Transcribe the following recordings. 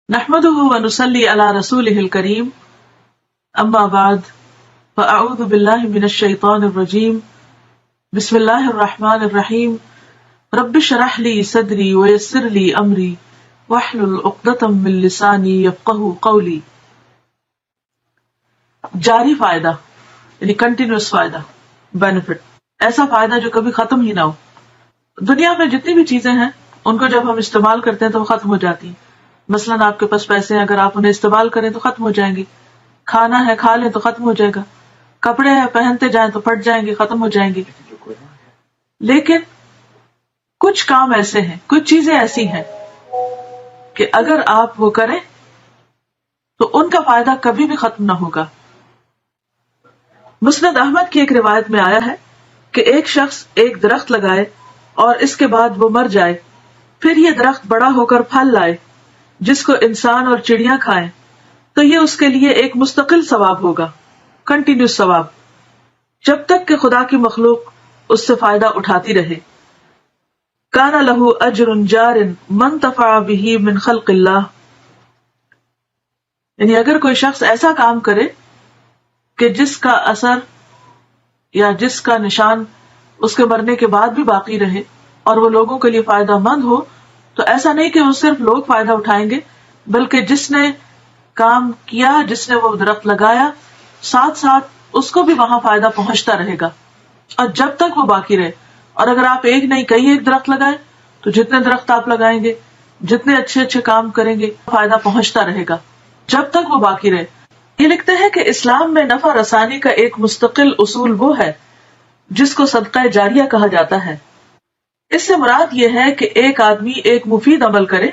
نحمده ونصلي على رسوله الكريم اما بعد فاعوذ بالله من الشيطان الرجيم بسم الله الرحمن الرحيم رب اشرح لي صدري ويسر لي امري واحلل عقدة من لساني يفقهوا قولي. جاری فائدہ یعنی کنٹینیوس فائدہ، بینیفٹ، ایسا فائدہ جو کبھی ختم ہی نہ ہو. دنیا میں جتنی بھی چیزیں ہیں ان کو جب ہم استعمال کرتے ہیں تو وہ ختم ہو جاتی ہیں. مثلاً آپ کے پاس پیسے ہیں، اگر آپ انہیں استعمال کریں تو ختم ہو جائیں گے. کھانا ہے، کھا لیں تو ختم ہو جائے گا. کپڑے ہیں، پہنتے جائیں تو پھٹ جائیں گے، ختم ہو جائیں گے. لیکن کچھ کام ایسے ہیں، کچھ چیزیں ایسی ہیں کہ اگر آپ وہ کریں تو ان کا فائدہ کبھی بھی ختم نہ ہوگا. مسند احمد کی ایک روایت میں آیا ہے کہ ایک شخص ایک درخت لگائے اور اس کے بعد وہ مر جائے، پھر یہ درخت بڑا ہو کر پھل لائے جس کو انسان اور چڑیاں کھائیں تو یہ اس کے لیے ایک مستقل ثواب ہوگا، کنٹینیوس ثواب، جب تک کہ خدا کی مخلوق اس سے فائدہ اٹھاتی رہے. کان لہ اجر جار من انتفع بہ من خلق اللہ، یعنی اگر کوئی شخص ایسا کام کرے کہ جس کا اثر یا جس کا نشان اس کے مرنے کے بعد بھی باقی رہے اور وہ لوگوں کے لیے فائدہ مند ہو، تو ایسا نہیں کہ وہ صرف لوگ فائدہ اٹھائیں گے، بلکہ جس نے کام کیا، جس نے وہ درخت لگایا، ساتھ ساتھ اس کو بھی وہاں فائدہ پہنچتا رہے گا اور جب تک وہ باقی رہے. اور اگر آپ ایک نہیں کئی ایک درخت لگائیں تو جتنے درخت آپ لگائیں گے، جتنے اچھے اچھے کام کریں گے، فائدہ پہنچتا رہے گا جب تک وہ باقی رہے. یہ لکھتے ہیں کہ اسلام میں نفع رسانی کا ایک مستقل اصول وہ ہے جس کو صدقہ جاریہ کہا جاتا ہے. اس سے مراد یہ ہے کہ ایک آدمی ایک مفید عمل کرے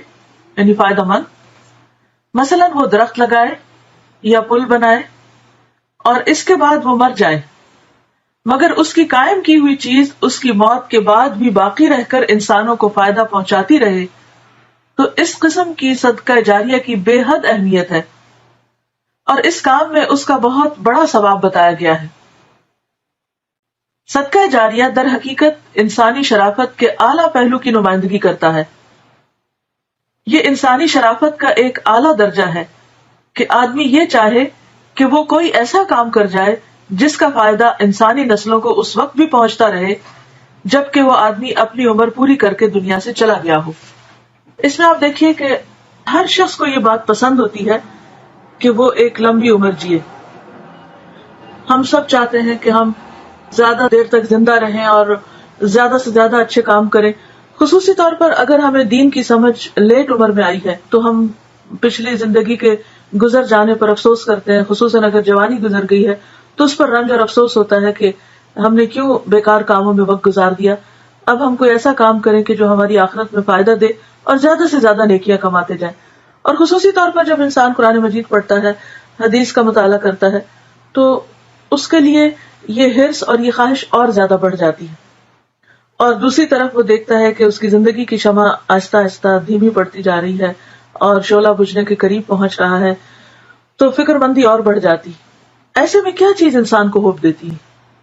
یعنی فائدہ مند، مثلا وہ درخت لگائے یا پل بنائے اور اس کے بعد وہ مر جائے، مگر اس کی قائم کی ہوئی چیز اس کی موت کے بعد بھی باقی رہ کر انسانوں کو فائدہ پہنچاتی رہے، تو اس قسم کی صدقہ جاریہ کی بے حد اہمیت ہے اور اس کام میں اس کا بہت بڑا ثواب بتایا گیا ہے. صدقہ جاریہ در حقیقت انسانی شرافت کے اعلیٰ پہلو کی نمائندگی کرتا ہے. یہ انسانی شرافت کا ایک اعلیٰ درجہ ہے کہ آدمی یہ چاہے کہ وہ کوئی ایسا کام کر جائے جس کا فائدہ انسانی نسلوں کو اس وقت بھی پہنچتا رہے جبکہ وہ آدمی اپنی عمر پوری کر کے دنیا سے چلا گیا ہو. اس میں آپ دیکھیے کہ ہر شخص کو یہ بات پسند ہوتی ہے کہ وہ ایک لمبی عمر جیے. ہم سب چاہتے ہیں کہ ہم زیادہ دیر تک زندہ رہیں اور زیادہ سے زیادہ اچھے کام کریں. خصوصی طور پر اگر ہمیں دین کی سمجھ لیٹ عمر میں آئی ہے تو ہم پچھلی زندگی کے گزر جانے پر افسوس کرتے ہیں، خصوصاً اگر جوانی گزر گئی ہے تو اس پر رنج اور افسوس ہوتا ہے کہ ہم نے کیوں بیکار کاموں میں وقت گزار دیا. اب ہم کوئی ایسا کام کریں کہ جو ہماری آخرت میں فائدہ دے اور زیادہ سے زیادہ نیکیاں کماتے جائیں. اور خصوصی طور پر جب انسان قرآن مجید پڑھتا ہے، حدیث کا مطالعہ کرتا ہے، تو اس کے لیے یہ حرص اور یہ خواہش اور زیادہ بڑھ جاتی ہے. اور دوسری طرف وہ دیکھتا ہے کہ اس کی زندگی کی شمع آہستہ آہستہ دھیمی پڑتی جا رہی ہے اور شعلہ بجھنے کے قریب پہنچ رہا ہے، تو فکر مندی اور بڑھ جاتی. ایسے میں کیا چیز انسان کو ہوپ دیتی ہے؟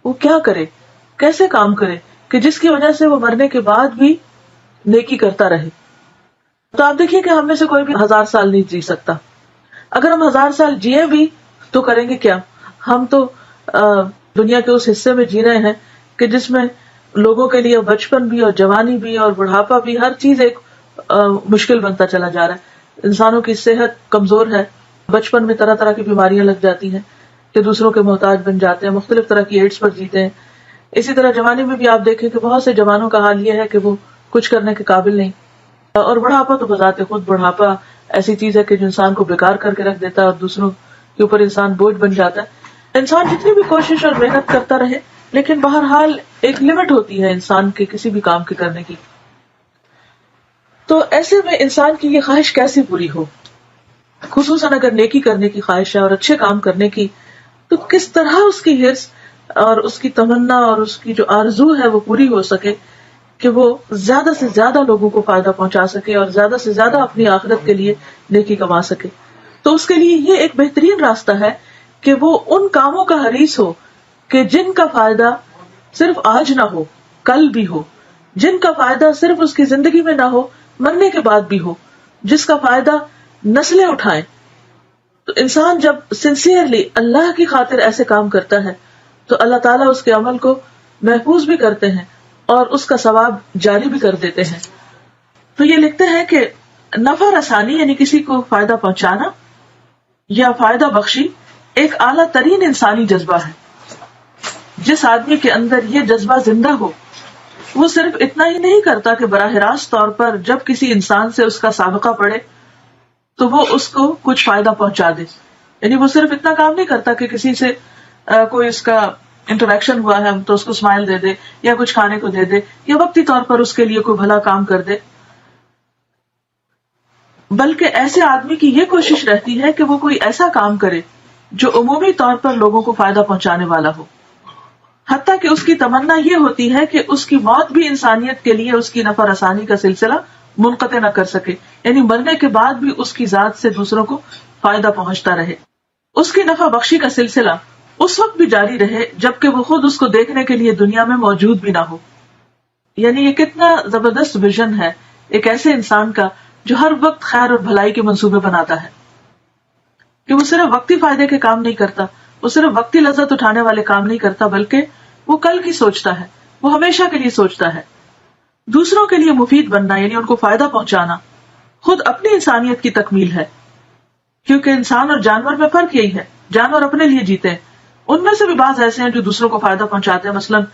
وہ کیا کرے، کیسے کام کرے کہ جس کی وجہ سے وہ مرنے کے بعد بھی نیکی کرتا رہے. تو آپ دیکھیے کہ ہم میں سے کوئی بھی 1000 سال نہیں جی سکتا. اگر ہم 1000 سال جیے بھی تو کریں گے کیا؟ ہم تو دنیا کے اس حصے میں جی رہے ہیں کہ جس میں لوگوں کے لیے بچپن بھی اور جوانی بھی اور بڑھاپا بھی، ہر چیز ایک مشکل بنتا چلا جا رہا ہے. انسانوں کی صحت کمزور ہے، بچپن میں طرح طرح کی بیماریاں لگ جاتی ہیں کہ دوسروں کے محتاج بن جاتے ہیں، مختلف طرح کی ایڈس پر جیتے ہیں. اسی طرح جوانی میں بھی آپ دیکھیں کہ بہت سے جوانوں کا حال یہ ہے کہ وہ کچھ کرنے کے قابل نہیں. اور بڑھاپا تو بذات خود بڑھاپا ایسی چیز ہے کہ جو انسان کو بیکار کر کے رکھ دیتا ہے اور دوسروں کے اوپر انسان بوجھ بن جاتا ہے. انسان جتنی بھی کوشش اور محنت کرتا رہے لیکن بہرحال ایک لمٹ ہوتی ہے انسان کے کسی بھی کام کے کرنے کی. تو ایسے میں انسان کی یہ خواہش کیسے پوری ہو؟ خصوصاً اگر نیکی کرنے کی خواہش ہے اور اچھے کام کرنے کی، تو کس طرح اس کی حرص اور اس کی تمنا اور اس کی جو آرزو ہے وہ پوری ہو سکے کہ وہ زیادہ سے زیادہ لوگوں کو فائدہ پہنچا سکے اور زیادہ سے زیادہ اپنی آخرت کے لیے نیکی کما سکے. تو اس کے لیے یہ ایک بہترین راستہ ہے کہ وہ ان کاموں کا حریص ہو کہ جن کا فائدہ صرف آج نہ ہو، کل بھی ہو، جن کا فائدہ صرف اس کی زندگی میں نہ ہو، مرنے کے بعد بھی ہو، جس کا فائدہ نسلیں اٹھائیں. تو انسان جب سنسیئرلی اللہ کی خاطر ایسے کام کرتا ہے تو اللہ تعالیٰ اس کے عمل کو محفوظ بھی کرتے ہیں اور اس کا ثواب جاری بھی کر دیتے ہیں. تو یہ لکھتے ہیں کہ نفع رسانی یعنی کسی کو فائدہ پہنچانا یا فائدہ بخشی ایک اعلیٰ ترین انسانی جذبہ ہے. جس آدمی کے اندر یہ جذبہ زندہ ہو وہ صرف اتنا ہی نہیں کرتا کہ براہ راست طور پر جب کسی انسان سے اس کا سابقہ پڑے تو وہ اس کو کچھ فائدہ پہنچا دے. یعنی وہ صرف اتنا کام نہیں کرتا کہ کسی سے کوئی اس کا انٹریکشن ہوا ہے تو اس کو اسمائل دے دے یا کچھ کھانے کو دے دے یا وقتی طور پر اس کے لیے کوئی بھلا کام کر دے، بلکہ ایسے آدمی کی یہ کوشش رہتی ہے کہ وہ کوئی ایسا کام کرے جو عمومی طور پر لوگوں کو فائدہ پہنچانے والا ہو. حتیٰ کہ اس کی تمنا یہ ہوتی ہے کہ اس کی موت بھی انسانیت کے لیے اس کی نفع رسانی کا سلسلہ منقطع نہ کر سکے، یعنی مرنے کے بعد بھی اس کی ذات سے دوسروں کو فائدہ پہنچتا رہے. اس کی نفع بخشی کا سلسلہ اس وقت بھی جاری رہے جبکہ وہ خود اس کو دیکھنے کے لیے دنیا میں موجود بھی نہ ہو. یعنی یہ کتنا زبردست ویژن ہے ایک ایسے انسان کا جو ہر وقت خیر اور بھلائی کے منصوبے بناتا ہے، کہ وہ صرف وقتی فائدے کے کام نہیں کرتا، وہ صرف وقتی لذت اٹھانے والے کام نہیں کرتا، بلکہ وہ کل کی سوچتا ہے، وہ ہمیشہ کے لیے سوچتا ہے. دوسروں کے لیے مفید بننا یعنی ان کو فائدہ پہنچانا خود اپنی انسانیت کی تکمیل ہے. کیونکہ انسان اور جانور میں فرق یہی ہے، جانور اپنے لیے جیتے ہیں. ان میں سے بھی بعض ایسے ہیں جو دوسروں کو فائدہ پہنچاتے ہیں. مثلاً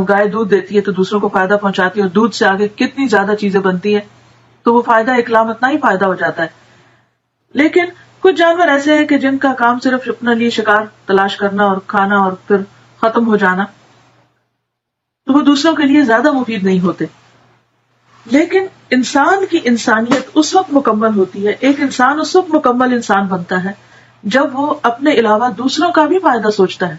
گائے دودھ دیتی ہے تو دوسروں کو فائدہ پہنچاتی ہے، اور دودھ سے آگے کتنی زیادہ چیزیں بنتی ہیں، تو وہ فائدہ اکلام اتنا ہی فائدہ ہو جاتا ہے. لیکن کچھ جانور ایسے ہیں کہ جن کا کام صرف اپنے لیے شکار تلاش کرنا اور کھانا اور پھر ختم ہو جانا، تو وہ دوسروں کے لیے زیادہ مفید نہیں ہوتے. لیکن انسان کی انسانیت اس وقت مکمل ہوتی ہے، ایک انسان اس وقت مکمل انسان بنتا ہے جب وہ اپنے علاوہ دوسروں کا بھی فائدہ سوچتا ہے،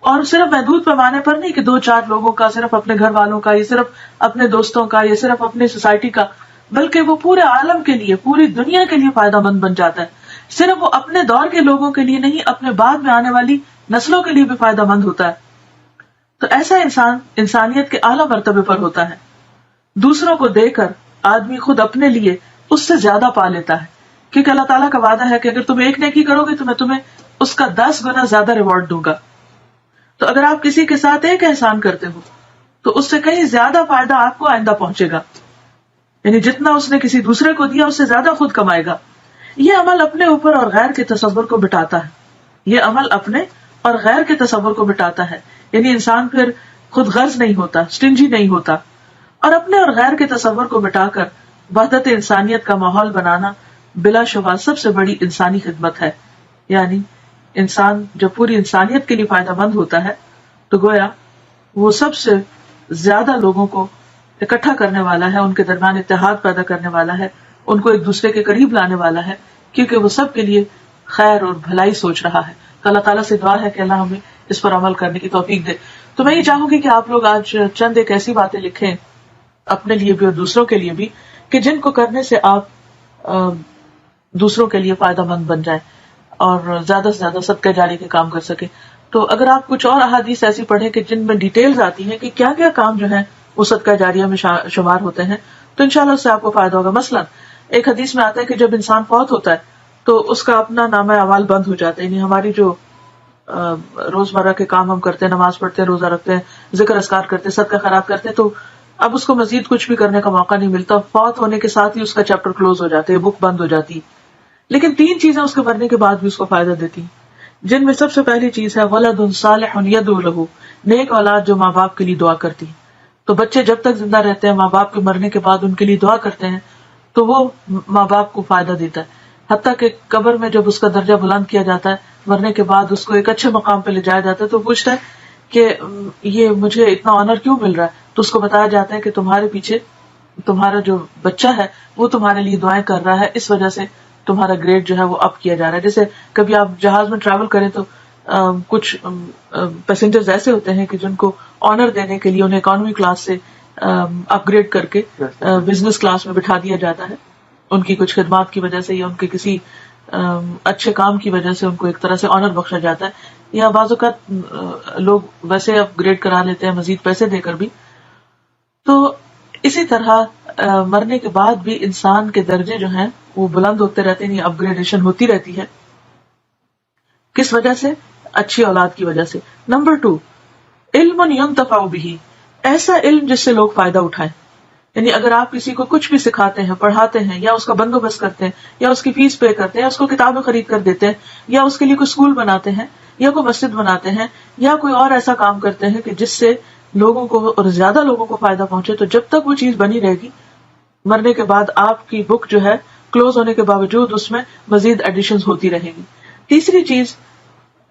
اور صرف محدود پیمانے پر نہیں کہ 2-4 لوگوں کا، صرف اپنے گھر والوں کا، یا صرف اپنے دوستوں کا، یا صرف اپنی سوسائٹی کا، بلکہ وہ پورے عالم کے لیے، پوری دنیا کے لیے فائدہ مند بن جاتا ہے. صرف وہ اپنے دور کے لوگوں کے لیے نہیں، اپنے بعد میں آنے والی نسلوں کے لیے بھی فائدہ مند ہوتا ہے. تو ایسا انسان انسانیت کے اعلیٰ مرتبے پر ہوتا ہے. دوسروں کو دے کر آدمی خود اپنے لیے اس سے زیادہ پا لیتا ہے، کیونکہ اللہ تعالیٰ کا وعدہ ہے کہ اگر تم ایک نیکی کرو گے تو میں تمہیں اس کا 10 گنا زیادہ ریوارڈ دوں گا. تو اگر آپ کسی کے ساتھ ایک احسان کرتے ہو تو اس سے کہیں زیادہ فائدہ آپ کو آئندہ پہنچے گا، یعنی جتنا اس نے کسی دوسرے کو دیا اس سے زیادہ خود کمائے گا. یہ عمل اپنے اوپر اور غیر کے تصور کو بٹاتا ہے. یہ عمل اپنے اور غیر کے تصور کو بٹاتا ہے، یعنی انسان پھر خود غرض نہیں ہوتا، سٹنجی نہیں ہوتا. اور اپنے اور غیر کے تصور کو بٹا کر وحدت انسانیت کا ماحول بنانا بلا شبہ سب سے بڑی انسانی خدمت ہے. یعنی انسان جب پوری انسانیت کے لیے فائدہ مند ہوتا ہے تو گویا وہ سب سے زیادہ لوگوں کو اکٹھا کرنے والا ہے، ان کے درمیان اتحاد پیدا کرنے والا ہے، ان کو ایک دوسرے کے قریب لانے والا ہے، کیونکہ وہ سب کے لیے خیر اور بھلائی سوچ رہا ہے. تو اللہ تعالیٰ سے دعا ہے کہ اللہ ہمیں اس پر عمل کرنے کی توفیق دے. تو میں یہ چاہوں گی کہ آپ لوگ آج چند ایک ایسی باتیں لکھیں اپنے لیے بھی اور دوسروں کے لیے بھی کہ جن کو کرنے سے آپ دوسروں کے لیے فائدہ مند بن جائیں اور زیادہ سے زیادہ صدقہ جاری کے کام کر سکیں. تو اگر آپ کچھ اور احادیث ایسی پڑھیں کہ جن میں ڈیٹیلز آتی ہیں کہ کیا کیا کام جو ہے وہ صدقہ جاریہ میں شمار ہوتے ہیں تو انشاءاللہ اس سے آپ کو فائدہ ہوگا. مثلا ایک حدیث میں آتا ہے کہ جب انسان فوت ہوتا ہے تو اس کا اپنا نامہ اعمال بند ہو جاتا ہے. یعنی ہماری جو روزمرہ کے کام ہم کرتے ہیں، نماز پڑھتے ہیں، روزہ رکھتے ہیں، ذکر اذکار کرتے ہیں، صدقہ خیرات کرتے ہیں، تو اب اس کو مزید کچھ بھی کرنے کا موقع نہیں ملتا. فوت ہونے کے ساتھ ہی اس کا چیپٹر کلوز ہو جاتا ہے، بک بند ہو جاتی. لیکن 3 چیزیں اس کے مرنے کے بعد بھی اس کو فائدہ دیتی، جن میں سب سے پہلی چیز ہے ولد صالح یدعو لہ، نیک اولاد جو ماں باپ کے لیے دعا کرتی. تو بچے جب تک زندہ رہتے ہیں، ماں باپ کے مرنے کے بعد ان کے لیے دعا کرتے ہیں تو وہ ماں باپ کو فائدہ دیتا ہے. حتیٰ کہ قبر میں جب اس کا درجہ بلند کیا جاتا ہے، مرنے کے بعد اس کو ایک اچھے مقام پہ لے جایا جاتا ہے، تو پوچھتا ہے کہ یہ مجھے اتنا آنر کیوں مل رہا ہے؟ تو اس کو بتایا جاتا ہے کہ تمہارے پیچھے تمہارا جو بچہ ہے وہ تمہارے لیے دعائیں کر رہا ہے، اس وجہ سے تمہارا گریڈ جو ہے وہ اپ کیا جا رہا ہے. جیسے کبھی آپ جہاز میں ٹریول کریں تو کچھ پیسنجرز ایسے ہوتے ہیں کہ جن کو آنر دینے کے لیے انہیں اکانومی کلاس سے اپ گریڈ کر کے بزنس کلاس میں بٹھا دیا جاتا ہے، ان کی کچھ خدمات کی وجہ سے یا ان کے کسی اچھے کام کی وجہ سے ان کو ایک طرح سے آنر بخشا جاتا ہے. یا بعض اوقات لوگ ویسے اپ گریڈ کرا لیتے ہیں مزید پیسے دے کر بھی. تو اسی طرح مرنے کے بعد بھی انسان کے درجے جو ہیں وہ بلند ہوتے رہتے ہیں، اپ گریڈیشن ہوتی رہتی ہے. کس وجہ سے؟ اچھی اولاد کی وجہ سے. نمبر 2، علم ينتفع به، ایسا علم جس سے لوگ فائدہ اٹھائیں. یعنی اگر آپ کسی کو کچھ بھی سکھاتے ہیں، پڑھاتے ہیں، یا اس کا بندوبست کرتے ہیں، یا اس کی فیس پے کرتے ہیں، یا اس کو کتابیں خرید کر دیتے ہیں، یا اس کے لیے کوئی اسکول بناتے ہیں، یا کوئی مسجد بناتے ہیں، یا کوئی اور ایسا کام کرتے ہیں کہ جس سے لوگوں کو اور زیادہ لوگوں کو فائدہ پہنچے، تو جب تک وہ چیز بنی رہے گی، مرنے کے بعد آپ کی بک جو ہے کلوز ہونے کے باوجود اس میں مزید ایڈیشنز ہوتی رہے گی. تیسری چیز،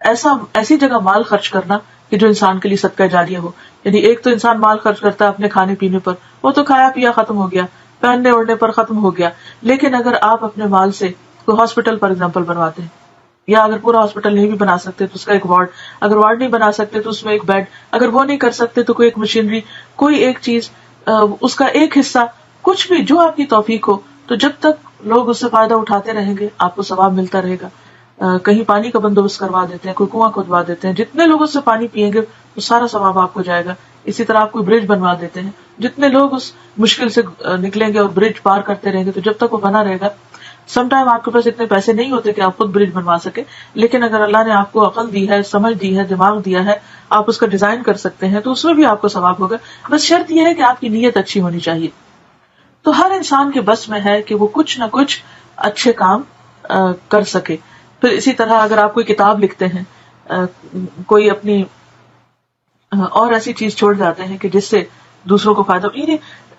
ایسی جگہ مال خرچ کرنا کہ جو انسان کے لیے صدقہ جاریہ ہو. یعنی ایک تو انسان مال خرچ کرتا ہے اپنے کھانے پینے پر، وہ تو کھایا پیا ختم ہو گیا، پہننے اوڑھنے پر ختم ہو گیا. لیکن اگر آپ اپنے مال سے کوئی ہاسپٹل فار ایگزامپل بنواتے ہیں، یا اگر پورا ہاسپٹل نہیں بھی بنا سکتے تو اس کا ایک وارڈ، اگر وارڈ نہیں بنا سکتے تو اس میں ایک بیڈ، اگر وہ نہیں کر سکتے تو کوئی ایک مشینری، کوئی ایک چیز، اس کا ایک حصہ، کچھ بھی جو آپ کی توفیق ہو، تو جب تک لوگ اس سے فائدہ اٹھاتے رہیں گے آپ کو ثواب ملتا رہے گا. کہیں پانی کا بندوبست کروا دیتے ہیں، کوئی کنواں کھودوا دیتے ہیں، جتنے لوگ اس سے پانی پیئیں گے وہ سارا ثواب آپ کو جائے گا. اسی طرح آپ کوئی برج بنوا دیتے ہیں، جتنے لوگ اس مشکل سے نکلیں گے اور برج پار کرتے رہیں گے تو جب تک وہ بنا رہے گا. سم ٹائم آپ کے پاس اتنے پیسے نہیں ہوتے کہ آپ خود برج بنوا سکے، لیکن اگر اللہ نے آپ کو عقل دی ہے، سمجھ دی ہے، دماغ دیا ہے، آپ اس کا ڈیزائن کر سکتے ہیں، تو اس میں بھی آپ کو ثواب ہوگا. بس شرط یہ ہے کہ آپ کی نیت اچھی ہونی چاہیے. تو ہر انسان کے بس میں ہے کہ وہ کچھ نہ کچھ اچھے کام کر سکے. پھر اسی طرح اگر آپ کوئی کتاب لکھتے ہیں، کوئی اپنی اور ایسی چیز چھوڑ جاتے ہیں کہ جس سے دوسروں کو فائدہ،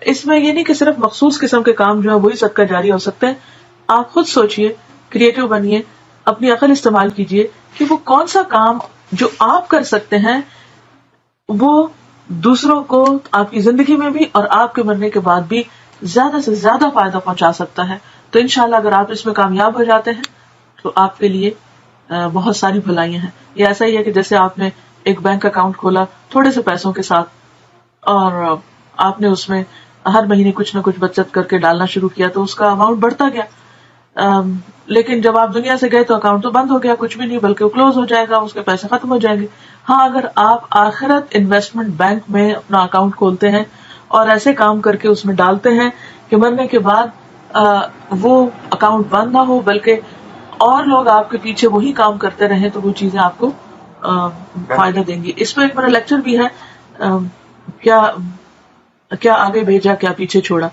اس میں یہ نہیں کہ صرف مخصوص قسم کے کام جو ہے وہی صدقہ جاری ہو سکتے ہیں. آپ خود سوچئے، کریٹو بنیے، اپنی عقل استعمال کیجئے کہ وہ کون سا کام جو آپ کر سکتے ہیں وہ دوسروں کو آپ کی زندگی میں بھی اور آپ کے مرنے کے بعد بھی زیادہ سے زیادہ فائدہ پہنچا سکتا ہے. تو انشاءاللہ اگر آپ اس میں کامیاب ہو جاتے ہیں تو آپ کے لیے بہت ساری بھلائیاں ہیں. یہ ایسا ہی ہے کہ جیسے آپ نے ایک بینک اکاؤنٹ کھولا تھوڑے سے پیسوں کے ساتھ، اور آپ نے اس میں ہر مہینے کچھ نہ کچھ بچت کر کے ڈالنا شروع کیا تو اس کا اماؤنٹ بڑھتا گیا. لیکن جب آپ دنیا سے گئے تو اکاؤنٹ تو بند ہو گیا، کچھ بھی نہیں، بلکہ وہ کلوز ہو جائے گا، اس کے پیسے ختم ہو جائیں گے. ہاں، اگر آپ آخرت انویسٹمنٹ بینک میں اپنا اکاؤنٹ کھولتے ہیں اور ایسے کام کر کے اس میں ڈالتے ہیں کہ مرنے کے بعد وہ اکاؤنٹ بند نہ ہو بلکہ اور لوگ آپ کے پیچھے وہی کام کرتے رہیں، تو وہ چیزیں آپ کو فائدہ دیں گی. اس پہ ایک میرا لیکچر بھی ہے، کیا آگے بھیجا کیا پیچھے چھوڑا،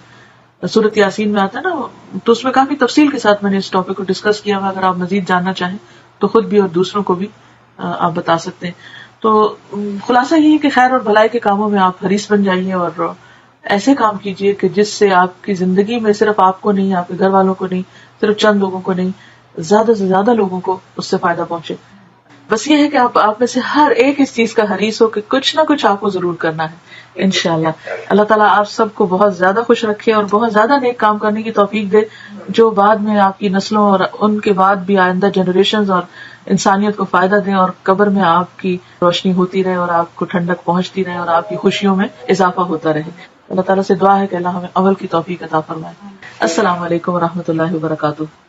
سورۃ یاسین میں آتا ہے نا، تو اس میں کافی تفصیل کے ساتھ میں نے اس ٹاپک کو ڈسکس کیا ہوا. اگر آپ مزید جاننا چاہیں تو خود بھی اور دوسروں کو بھی آپ بتا سکتے ہیں. تو خلاصہ یہ ہے کہ خیر اور بھلائی کے کاموں میں آپ حریص بن جائیے اور ایسے کام کیجیے کہ جس سے آپ کی زندگی میں صرف آپ کو نہیں، آپ کے گھر والوں کو نہیں، صرف چند لوگوں کو نہیں، زیادہ سے زیادہ لوگوں کو اس سے فائدہ پہنچے. بس یہ ہے کہ آپ میں سے ہر ایک اس چیز کا حریص ہو کہ کچھ نہ کچھ آپ کو ضرور کرنا ہے انشاءاللہ. اللہ تعالیٰ آپ سب کو بہت زیادہ خوش رکھے اور بہت زیادہ نیک کام کرنے کی توفیق دے، جو بعد میں آپ کی نسلوں اور ان کے بعد بھی آئندہ جنریشنز اور انسانیت کو فائدہ دیں، اور قبر میں آپ کی روشنی ہوتی رہے اور آپ کو ٹھنڈک پہنچتی رہے اور آپ کی خوشیوں میں اضافہ ہوتا رہے. اللہ تعالیٰ سے دعا ہے کہ اللہ ہمیں عمل کی توفیق عطا فرمائے. السلام علیکم ورحمۃ اللہ وبرکاتہ.